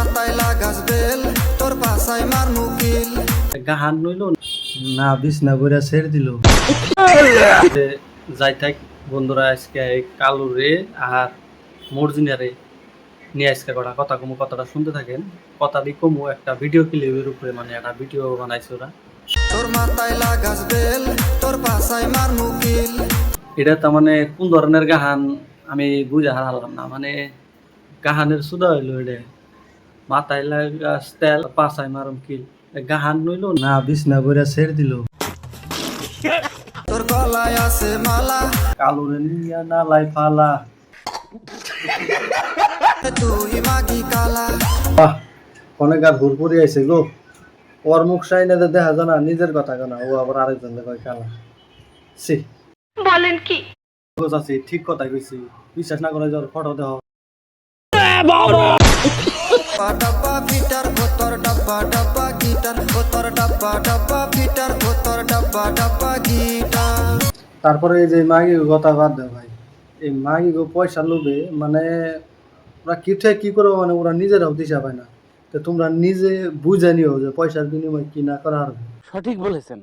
মাথায় লাগাস বেল তোর পাছায় মার মুকিল গাহান নইল না বিছনা করে ছেড়ে দিল যাই থাক বন্ধুরা আজকে কালু রে আর মর্জিনা রে নিয়ে আজকে কথা কমু কথাটা শুনতে থাকেন কথা দিয়ে কমু একটা ভিডিও ক্লিপের উপরে মানে একটা ভিডিও বানাইছে ওরা তোর মাথায় লাগাস বেল তোর পাছায় মার মুকিল এটা তার মানে কোন ধরনের গাহান আমি বুঝে হারালাম না মানে গাহানের সুদা হইলো এটা মাথায় লাগাস তেল পাছায় মারম কিল গাহান নইল না বিছনা করে ছেড়ে দিল তোর গলায় আছে মালা কালুরে নিয়া নালাই ফালা তুই মাগি কালা বাহ অনেক আর হুরপুরি আইছে গো ওর মুখ সাইনে দেখা জানা নিজের কথা কেনা ও আবার আরেকজন কয় কালা সি বলেন কি আছি ঠিক কথা কইছি বিশ্বাস না করে যাওয়ার ফটো দেহ ডাব্বা ফিটার ভোতর ডাব্বা ডাব্বা গিটার ভোতর ডাব্বা ডাব্বা ফিটার ভোতর ডাব্বা ডাব্বা গিটার তারপরে এই যে মাগি কথা বাদ দেয় ভাই এই মাগি গো পয়সা লোভে মানে ওরা কি করো মানে ওরা নিজেরাও দিশা পায় না তো তোমরা নিজে বুঝে নিও যে পয়সার বিনিময়ে কি না করা হবে সঠিক বলেছেন।